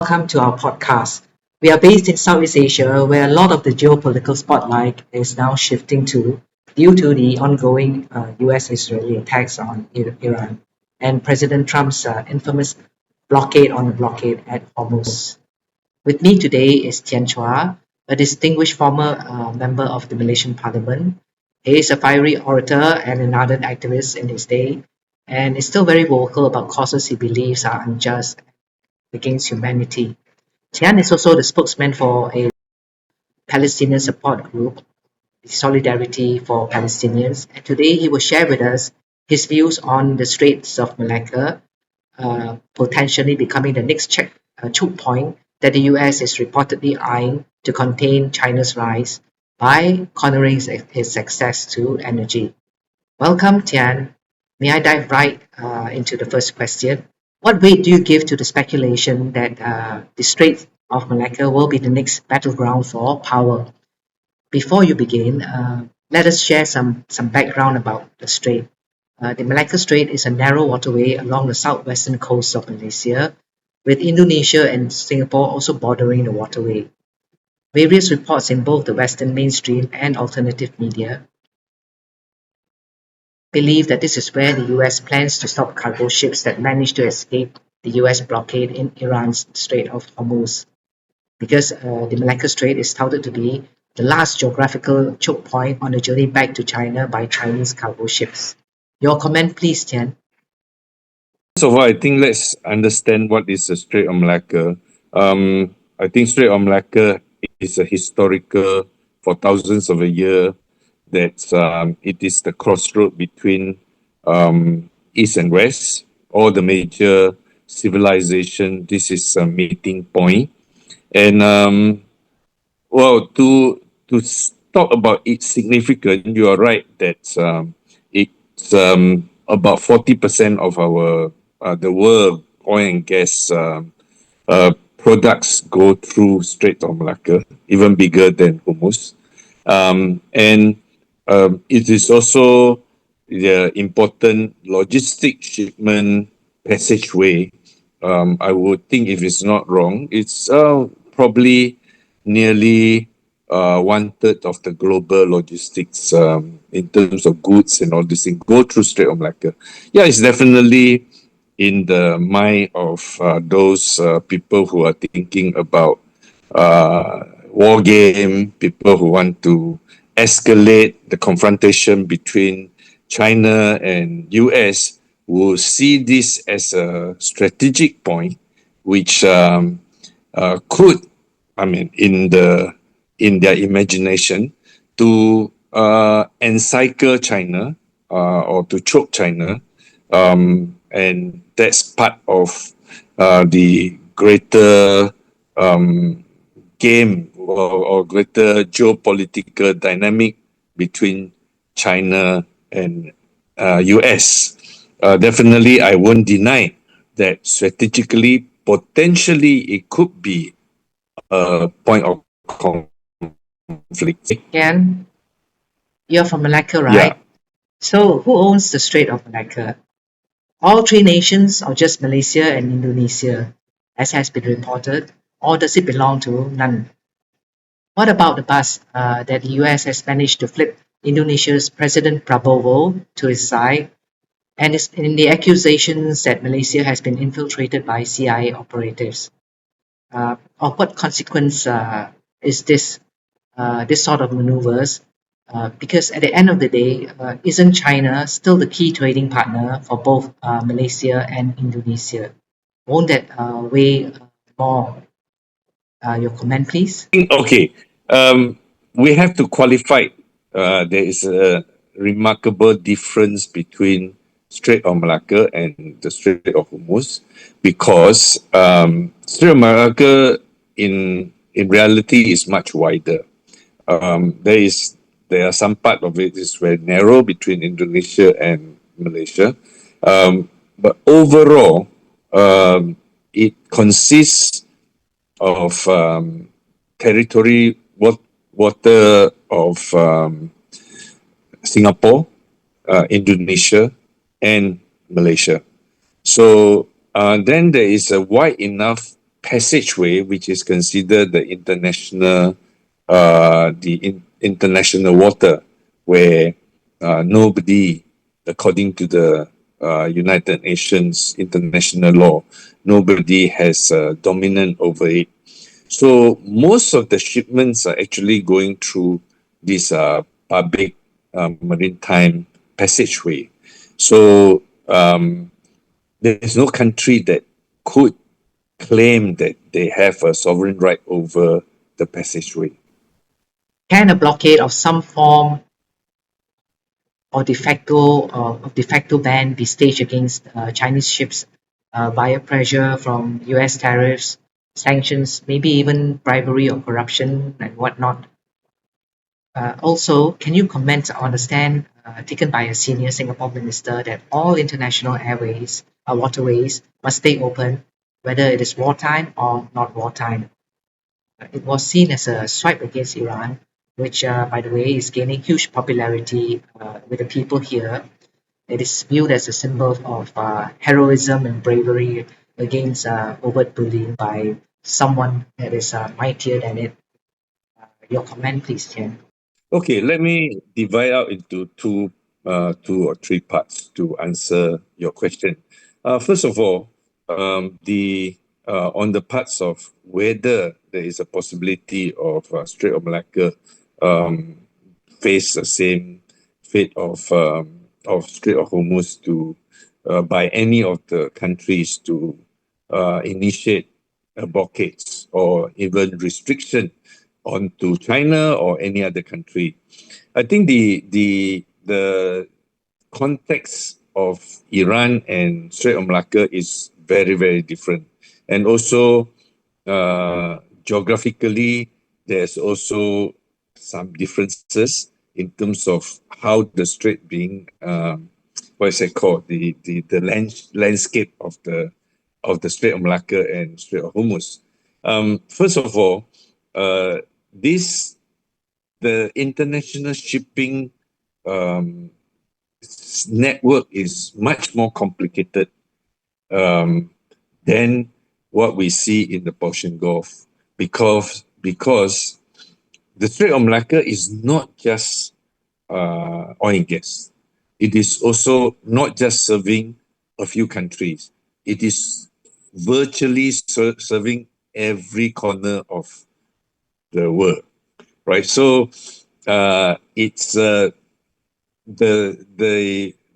welcome to our podcast. We are based in Southeast Asia, where a lot of the geopolitical spotlight is now shifting to due to the ongoing US-Israeli attacks on Iran and President Trump's infamous blockade on the blockade at Hormuz. With me today is Tian Chua, a distinguished former member of the Malaysian Parliament. He is a fiery orator and an ardent activist in his day, and is still very vocal about causes he believes are unjust against humanity. Tian is also the spokesman for a Palestinian support group, Solidarity for Palestinians, and today he will share with us his views on the Straits of Malacca potentially becoming the next choke point that the US is reportedly eyeing to contain China's rise by cornering his access to energy. Welcome, Tian. May I dive right into the first question? What weight do you give to the speculation that the Strait of Malacca will be the next battleground for power? Before you begin, let us share some background about the strait. The Malacca Strait is a narrow waterway along the southwestern coast of Malaysia, with Indonesia and Singapore also bordering the waterway. Various reports in both the Western mainstream and alternative media believe that this is where the US plans to stop cargo ships that manage to escape the US blockade in Iran's Strait of Hormuz, because the Malacca Strait is touted to be the last geographical choke point on the journey back to China by Chinese cargo ships. Your comment, please, Tian. First of all, I think let's understand what is the Strait of Malacca. I think Strait of Malacca is a historical for thousands of a year that it is the crossroad between east and west, all the major civilization. This is a meeting point, and to talk about its significance, you are right that it's about 40% of our the world oil and gas products go through Strait of Malacca, even bigger than Hormuz. And it is also the important logistic shipment passageway. I would think, if it's not wrong, it's probably nearly one third of the global logistics in terms of goods and all this thing go through Strait of Malacca. Yeah, it's definitely in the mind of those people who are thinking about war game, people who want to escalate the confrontation between China and US, will see this as a strategic point, which could, I mean, in their imagination, to encircle China or to choke China, and that's part of the greater game or greater geopolitical dynamic between China and US. Definitely, I won't deny that strategically, potentially, it could be a point of conflict. Tian, you're from Malacca, Yeah. right? So, who owns the Strait of Malacca? All three nations, or just Malaysia and Indonesia, as has been reported, or does it belong to none? What about the buzz that the US has managed to flip Indonesia's President Prabowo to his side, and in the accusations that Malaysia has been infiltrated by CIA operatives? Of what consequence is this sort of maneuvers? Because at the end of the day, isn't China still the key trading partner for both Malaysia and Indonesia? Won't that weigh more? Your comment, please. Okay. We have to qualify. There is a remarkable difference between Strait of Malacca and the Strait of Hormuz, because Strait of Malacca in reality is much wider. There are some part of it is very narrow between Indonesia and Malaysia, but overall, it consists of territory water of Singapore, Indonesia, and Malaysia. So then there is a wide enough passageway, which is considered the international water, where nobody, according to the United Nations international law, nobody has dominant over it. So most of the shipments are actually going through this public maritime passageway. So there is no country that could claim that they have a sovereign right over the passageway. Can a blockade of some form or de facto ban be staged against Chinese ships via pressure from US tariffs, sanctions, maybe even bribery or corruption and whatnot? Also, can you comment on the stand taken by a senior Singapore minister that all international waterways must stay open, whether it is wartime or not wartime? It was seen as a swipe against Iran, which, by the way, is gaining huge popularity with the people here. It is viewed as a symbol of heroism and bravery against overt bullying by someone that is mightier than it. Your comment, please, Tian. Okay, let me divide out into two or three parts to answer your question. First of all, the on the parts of whether there is a possibility of Strait of Malacca um, face the same fate of Strait of Hormuz to by any of the countries to initiate blockades or even restriction onto China or any other country. I think the context of Iran and Strait of Malacca is very, very different. And also, geographically, there's also some differences in terms of how the strait being, what is it called, landscape of the Strait of Malacca and Strait of Hormuz. First of all, uh, this the international shipping um, network is much more complicated um, than what we see in the Persian Gulf because the Strait of Malacca is not just oil and gas. It is also not just serving a few countries. It is virtually serving every corner of the world, right? So it's the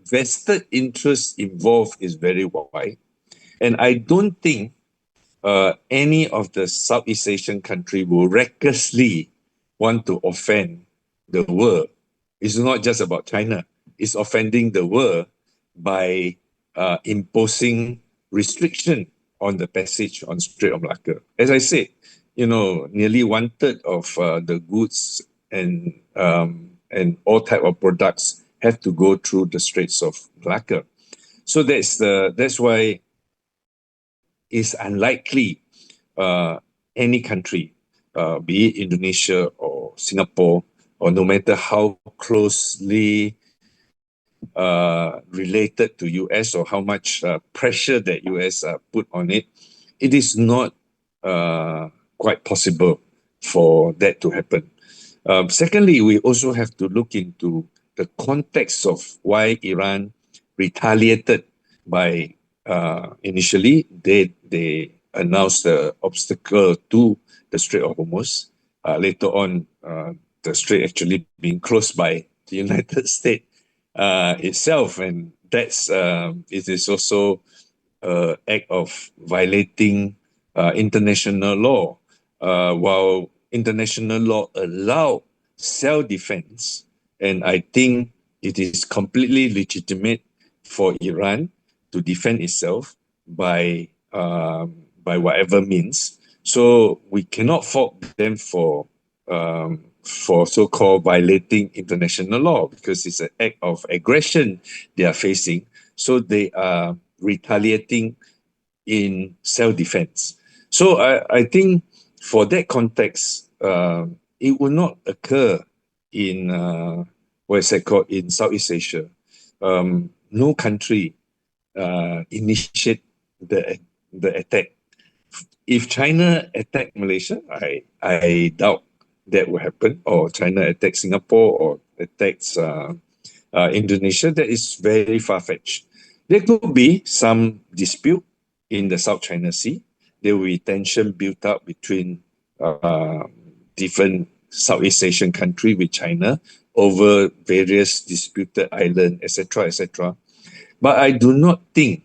vested interest involved is very wide, and I don't think any of the Southeast Asian country will recklessly want to offend the world. It's not just about China. It's offending the world by imposing restriction on the passage on Strait of Malacca. As I said, nearly one third of the goods and all type of products have to go through the Straits of Malacca. So that's why it's unlikely any country, be it Indonesia or Singapore, or no matter how closely related to US or how much pressure that US put on it, it is not quite possible for that to happen. Secondly, we also have to look into the context of why Iran retaliated by initially they announced the obstacle to the Strait of Hormuz. Later on, the strait actually being closed by the United States itself, and it is also act of violating international law. While international law allow self-defense, and I think it is completely legitimate for Iran to defend itself by whatever means. So we cannot fault them for so-called violating international law because it's an act of aggression they are facing. So they are retaliating in self-defense. So I think for that context, it will not occur in what is that called in Southeast Asia. No country initiate the attack if China attack Malaysia, I doubt that will happen, or China attack Singapore or attacks Indonesia. That is very far-fetched. There could be some dispute in the South China Sea. There will be tension built up between different Southeast Asian country with China over various disputed island, etc., etc. But I do not think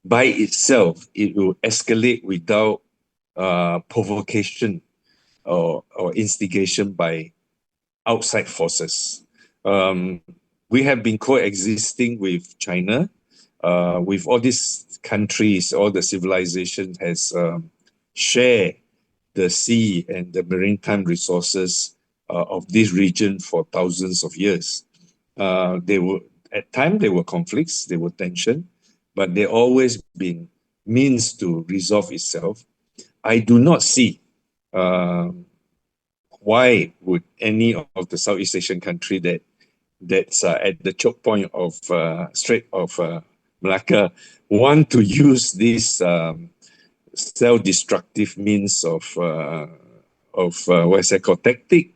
by itself it will escalate without provocation or instigation by outside forces. Um, we have been coexisting with China, with all these countries, all the civilization has shared the sea and the maritime resources of this region for thousands of years. They were at times there were conflicts, there were tension, but there always been means to resolve itself. I do not see um, why would any of the Southeast Asian country that's at the choke point of Strait of Malacca want to use this self-destructive means of what's that called tactic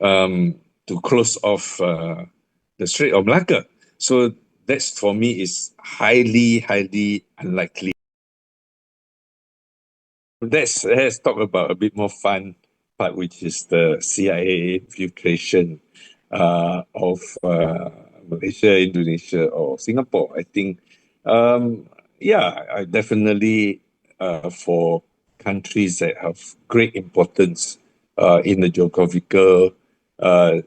to close off the Strait of Malacca. So that's for me is highly unlikely. Let's talk about a bit more fun part, which is the CIA infiltration of Malaysia, Indonesia, or Singapore. I think, yeah, I definitely for countries that have great importance in the geographical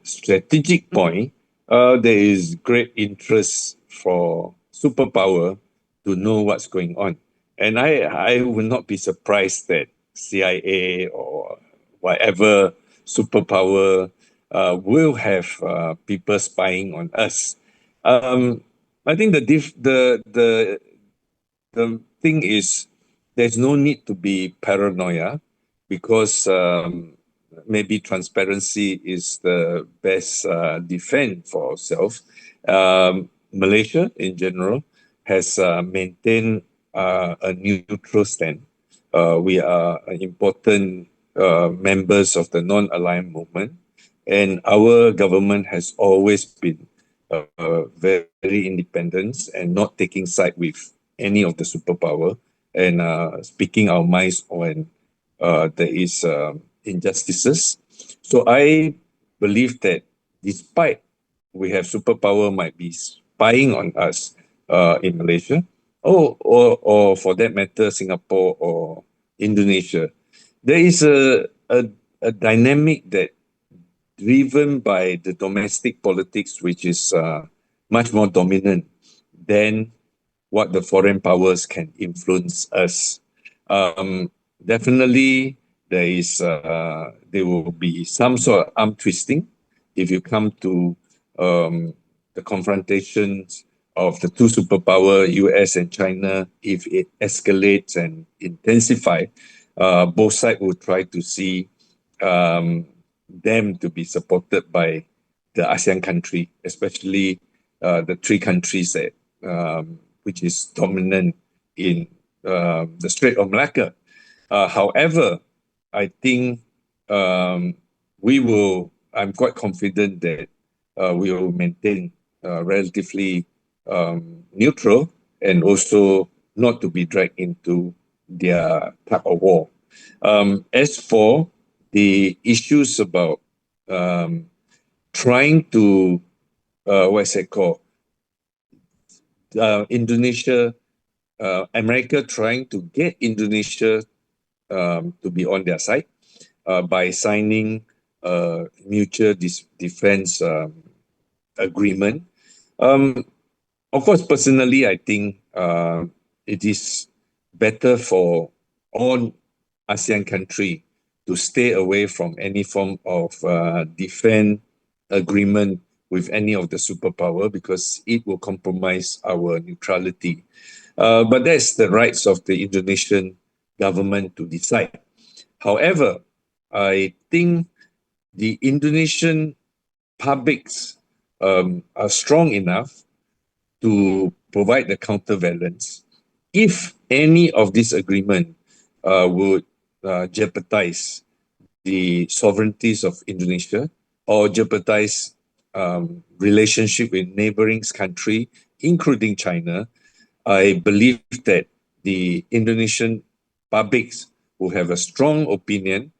strategic point, there is great interest for superpower to know what's going on. And I would not be surprised that CIA or whatever superpower will have people spying on us. I think the thing is there's no need to be paranoia because maybe transparency is the best defense for ourselves. Malaysia in general has maintained a neutral stand. We are important members of the non-aligned movement, and our government has always been very independent and not taking side with any of the superpower and speaking our minds when there is injustices. So I believe that despite we have superpower might be spying on us in Malaysia, or for that matter, Singapore or Indonesia, there is a dynamic that driven by the domestic politics, which is much more dominant than what the foreign powers can influence us. Definitely, there will be some sort of arm twisting if you come to the confrontations of the two superpower, US and China. If it escalates and intensify, both sides will try to see um, them to be supported by the ASEAN country, especially the three countries that which is dominant in the Strait of Malacca. However, I think we will. I'm quite confident that we will maintain relatively neutral and also not to be dragged into their tug of war. As for the issues about trying to what's it called? Indonesia, America trying to get Indonesia to be on their side by signing a mutual defense agreement. Um, of course, personally, I think it is better for all ASEAN country to stay away from any form of defense agreement with any of the superpower because it will compromise our neutrality. But that's the rights of the Indonesian government to decide. However, I think the Indonesian publics are strong enough to provide the counterbalance. If any of this agreement would jeopardize the sovereignties of Indonesia or jeopardize relationship with neighboring country, including China. I believe that the Indonesian publics will have a strong opinion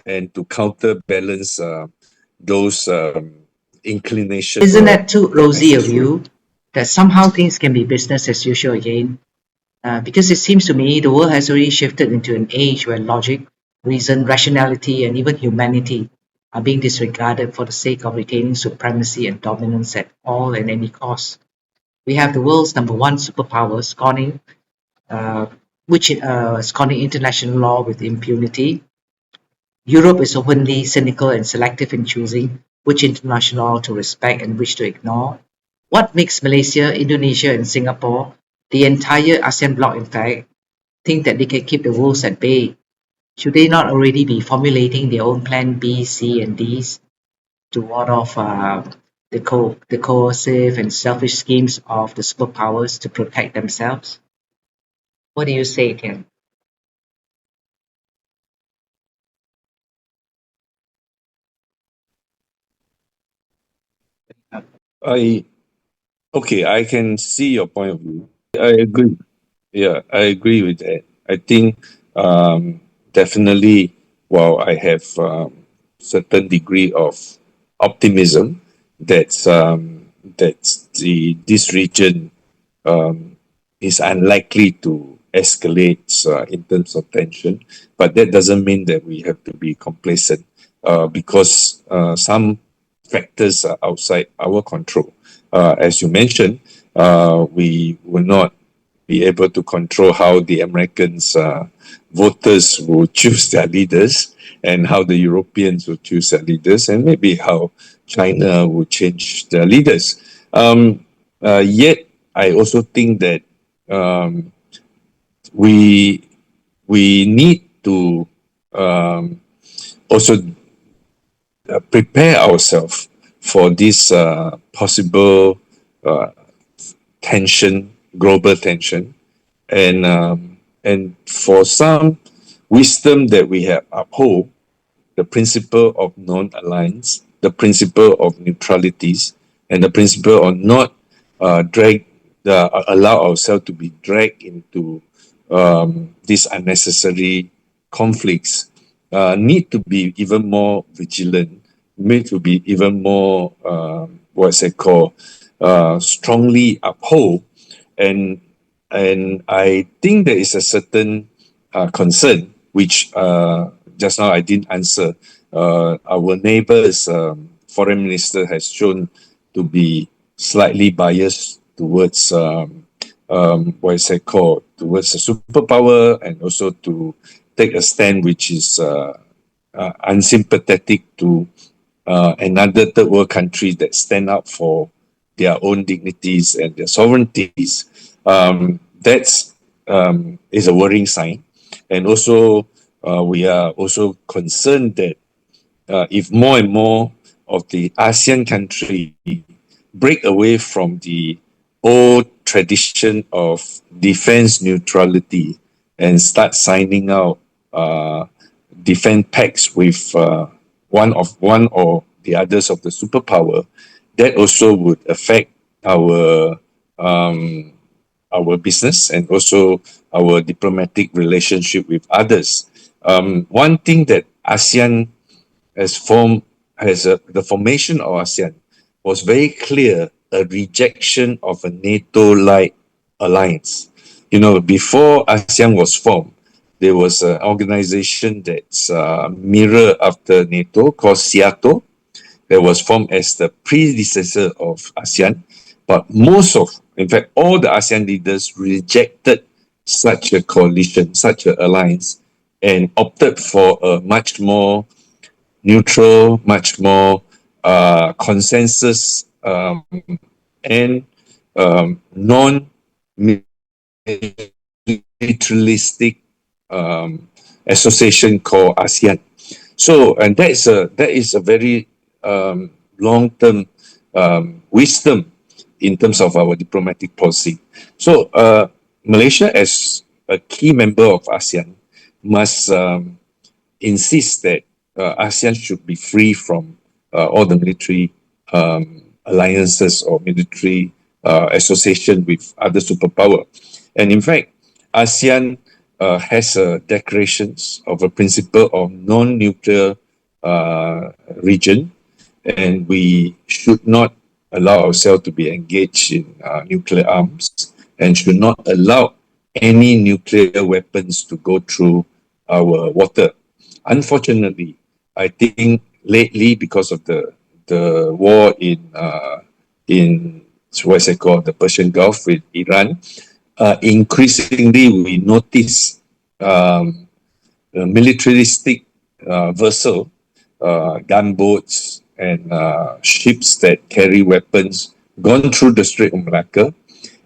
and to counterbalance those inclination Isn't for that too the rosy a passageway. view that somehow things can be business as usual again? Because it seems to me the world has already shifted into an age where logic, reason, rationality, and even humanity are being disregarded for the sake of retaining supremacy and dominance at all and any cost. We have the world's number one superpower uh, scorning international law with impunity. Europe is openly cynical and selective in choosing which international law to respect and which to ignore. What makes Malaysia, Indonesia, and Singapore, the entire ASEAN bloc in fact, think that they can keep the wolves at bay? Should they not already be formulating their own plan B, C, and Ds to ward off the coercive and selfish schemes of the superpowers to protect themselves? What do you say, Tian? I Okay, I can see your point of view. I agree. Yeah, I agree with that. I think definitely, while I have certain degree of optimism that this region is unlikely to escalate in terms of tension, but that doesn't mean that we have to be complacent because some factors are outside our control. As you mentioned, we will not be able to control how the Americans voters will choose their leaders and how the Europeans will choose their leaders and maybe how China will change their leaders. Yet, I also think that um, we we need to um, also prepare ourselves for this possible uh, tension, global tension, and for some wisdom that we have uphold the principle of non-alliance, the principle of neutralities, and the principle of not allow ourselves to be dragged into these unnecessary conflicts. Need to be even more vigilant. Need to be even more what's it called? Strongly uphold and I think there is a certain concern which just now I didn't answer. Our neighbor's foreign minister has shown to be slightly biased towards what is it called towards a superpower and also to take a stand which is unsympathetic to another third world country that stand up for their own dignities and their sovereignties. That's is a worrying sign, and also we are also concerned that if more and more of the ASEAN country break away from the old tradition of defense neutrality and start signing out uh, defense pacts with one or the others of the superpower, that also would affect our um, our business and also our diplomatic relationship with others. One thing that ASEAN has formed has the formation of ASEAN was very clear a rejection of a NATO-like alliance. You know, before ASEAN was formed, there was an organization that's mirror after NATO called SEATO that was formed as the predecessor of ASEAN. But most of, in fact, all the ASEAN leaders rejected such a coalition, such an alliance, and opted for a much more neutral, much more consensus and non militaristic association called ASEAN. So, and that is a very long term wisdom in terms of our diplomatic policy. So, Malaysia, as a key member of ASEAN, must insists that ASEAN should be free from all the military alliances or military association with other superpower. And in fact, ASEAN has declarations of a principle of non-nuclear region, and we should not allow ourselves to be engaged in nuclear arms and should not allow any nuclear weapons to go through our water. Unfortunately, I think lately because of the war in what's it called, the Persian Gulf with Iran, increasingly we notice militaristic vessel, gunboats and ships that carry weapons gone through the Strait of Malacca,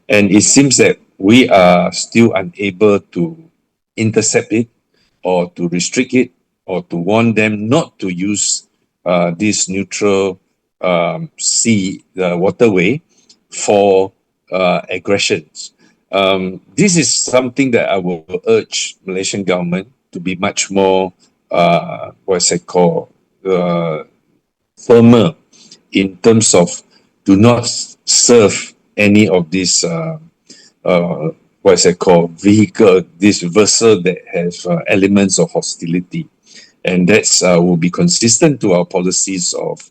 and it seems that we are still unable to intercept it or to restrict it or to warn them not to use this neutral sea waterway for aggressions. This is something that I will urge Malaysian government to be much more, what's it called, firmer in terms of do not serve any of these, what's it called, vehicle, this vessel that has elements of hostility. And that's will be consistent to our policies of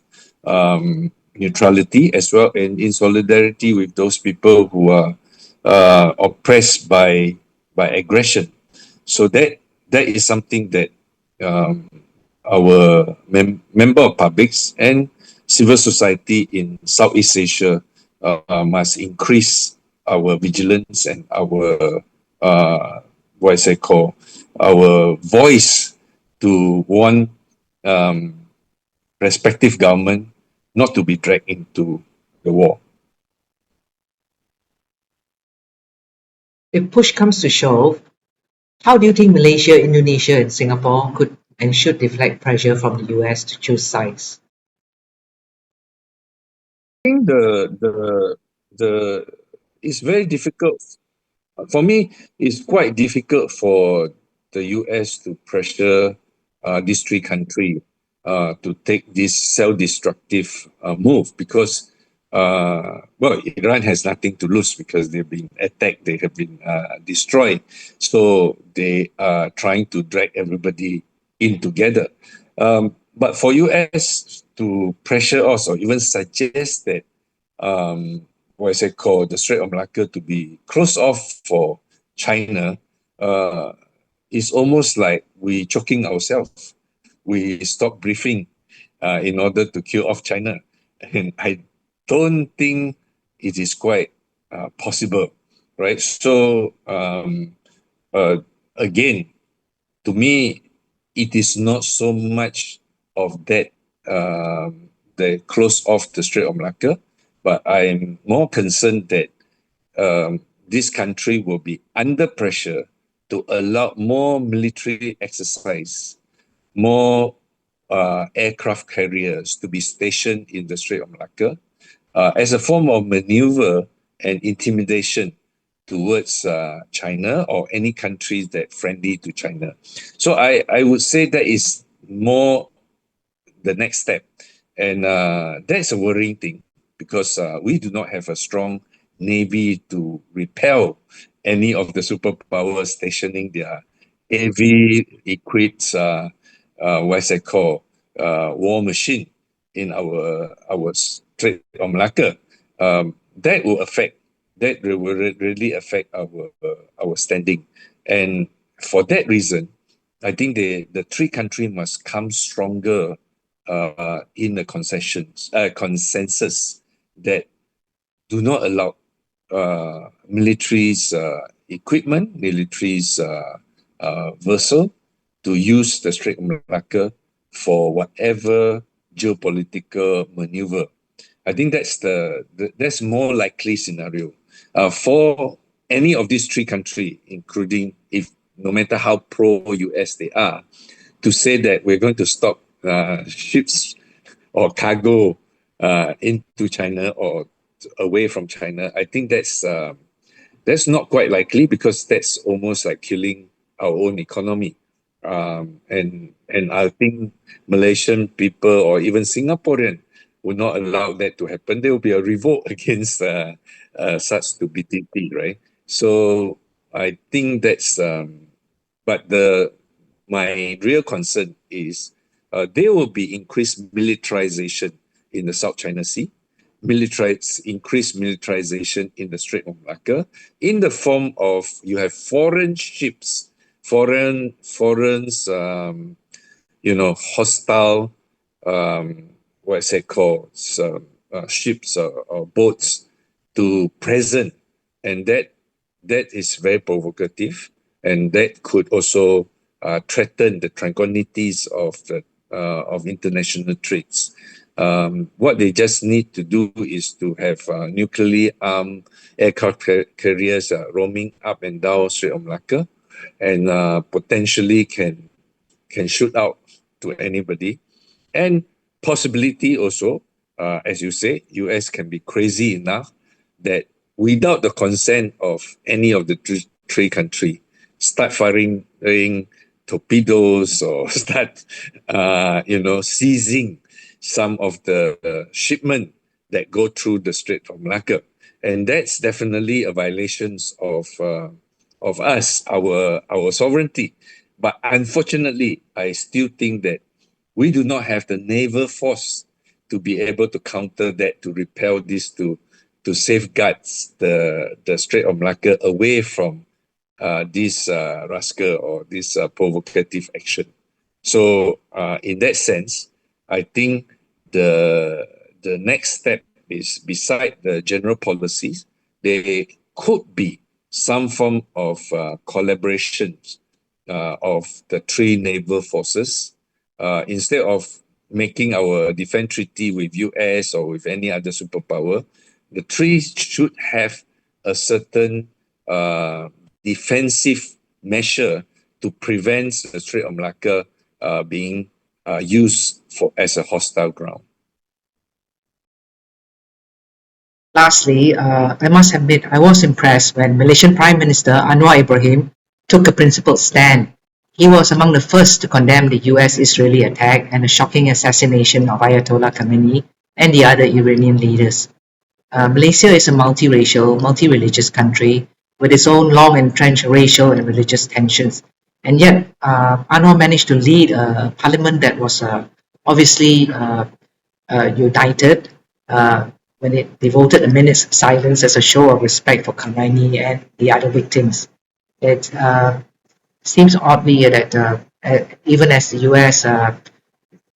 neutrality as well, and in solidarity with those people who are oppressed by aggression. So that is something that um, our member of publics and civil society in Southeast Asia must increase our vigilance and our what is it called, our voice to warn respective government not to be dragged into the war. If push comes to shove, how do you think Malaysia, Indonesia, and Singapore could and should deflect pressure from the US to choose sides? I think the it's very difficult for me. It's quite difficult for the US to pressure these three countries to take this self-destructive move because well, Iran has nothing to lose because they've been attacked, they have been destroyed, so they are trying to drag everybody in together. But for US to pressure us or even suggest that what is it called, the Strait of Malacca to be closed off for China, uh, is almost like we choking ourselves. We stop breathing in order to kill off China, and I don't think it is quite possible, right? So uh, again, to me, it is not so much of that the close off the Strait of Malacca, but I'm more concerned that this country will be under pressure to allow more military exercise, more aircraft carriers to be stationed in the Strait of Malacca as a form of maneuver and intimidation towards China or any countries that friendly to China. So I would say that is more the next step. And that's a worrying thing because we do not have a strong navy to repel any of the superpowers stationing their heavy equipped, what's it called, war machine in our Strait of Malacca. That will affect, that will really affect our standing. And for that reason, I think the three countries must come stronger in the consensus that do not allow military's equipment, military's vessel to use the Strait of Malacca for whatever geopolitical maneuver. I think that's that's more likely scenario for any of these three countries, including if no matter how pro US they are, to say that we're going to stop ships or cargo into China or away from China. I think that's not quite likely because that's almost like killing our own economy, And I think Malaysian people or even Singaporean would not allow that to happen. There will be a revolt against such stupidity, right? So I think that's but the my real concern is there will be increased militarization in the South China Sea, increased militarization in the Strait of Malacca, in the form of you have foreign ships, foreign hostile, what's it called, ships or boats to present, and that is very provocative, and that could also threaten the tranquilities of international trades. What they just need to do is to have nuclearly armed aircraft carriers roaming up and down Strait of Malacca, and potentially can shoot out to anybody. And possibility also, as you say, US can be crazy enough that without the consent of any of the three countries, start firing torpedoes or start, seizing some of the shipment that go through the Strait of Malacca. And that's definitely a violation of us, our sovereignty. But unfortunately, I still think that we do not have the naval force to be able to counter that, to repel this, to safeguard the Strait of Malacca away from this rascal or this provocative action. So in that sense, I think the the next step is, beside the general policies, there could be some form of collaboration of the three naval forces, instead of making our defense treaty with US or with any other superpower. The three should have a certain defensive measure to prevent the Strait of Malacca being used as a hostile ground. Lastly, I must admit I was impressed when Malaysian Prime Minister Anwar Ibrahim took a principled stand. He was among the first to condemn the US-Israeli attack and the shocking assassination of Ayatollah Khamenei and the other Iranian leaders. Malaysia is a multiracial, multi-religious country with its own long entrenched racial and religious tensions. And yet, Anwar managed to lead a parliament that was obviously united when it devoted a minute's silence as a show of respect for Khamenei and the other victims. It seems oddly that even as the US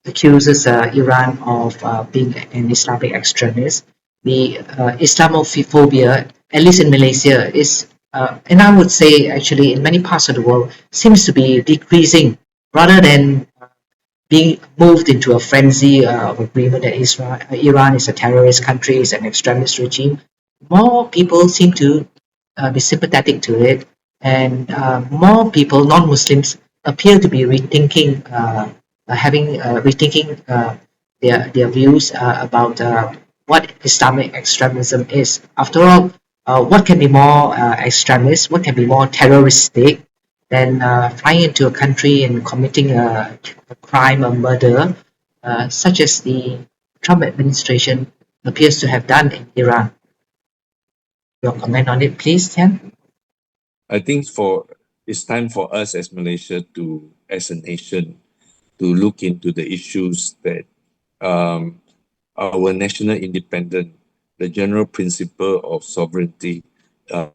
accuses Iran of being an Islamic extremist, the Islamophobia, at least in Malaysia, is, and I would say actually in many parts of the world, seems to be decreasing rather than being moved into a frenzy of agreement that Iran is a terrorist country, is an extremist regime. More people seem to be sympathetic to it, and more people, non-Muslims, appear to be rethinking their views about what Islamic extremism is. After all, what can be more extremist? What can be more terroristic than flying into a country and committing a crime, a murder, such as the Trump administration appears to have done in Iran? Your comment on it, please, Tian? I think it's time for us as Malaysia as a nation, to look into the issues that um, our national independence, the general principle of sovereignty,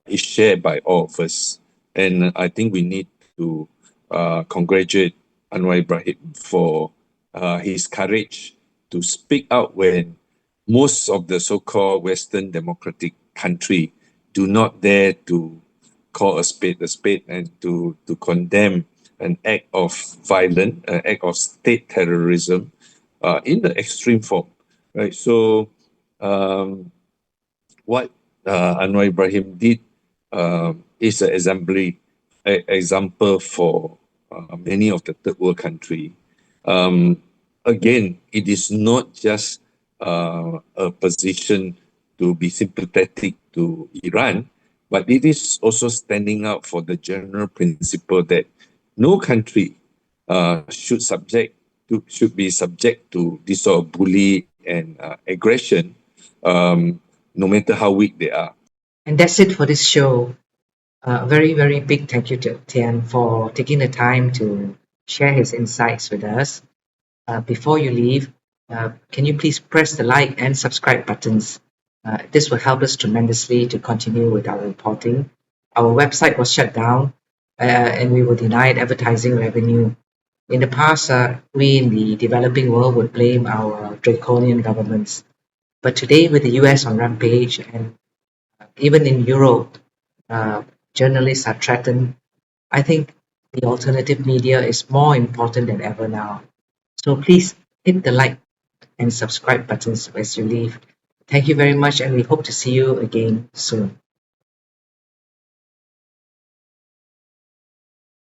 is shared by all of us. And I think we need to congratulate Anwar Ibrahim for his courage to speak out when most of the so-called Western democratic country do not dare to call a spade, and to condemn an act of violence, an act of state terrorism in the extreme form, right? So what Anwar Ibrahim did is an example for many of the third world country. Again, it is not just a position to be sympathetic to Iran, but it is also standing up for the general principle that no country should be subject to this sort of bully and aggression, no matter how weak they are. And that's it for this show. Very, very big thank you to Tian for taking the time to share his insights with us. Before you leave, can you please press the like and subscribe buttons? This will help us tremendously to continue with our reporting. Our website was shut down and we were denied advertising revenue. In the past, we in the developing world would blame our draconian governments. But today, with the US on rampage and even in Europe, uh, journalists are threatened. I think the alternative media is more important than ever now. So please hit the like and subscribe buttons as you leave. Thank you very much, and we hope to see you again soon.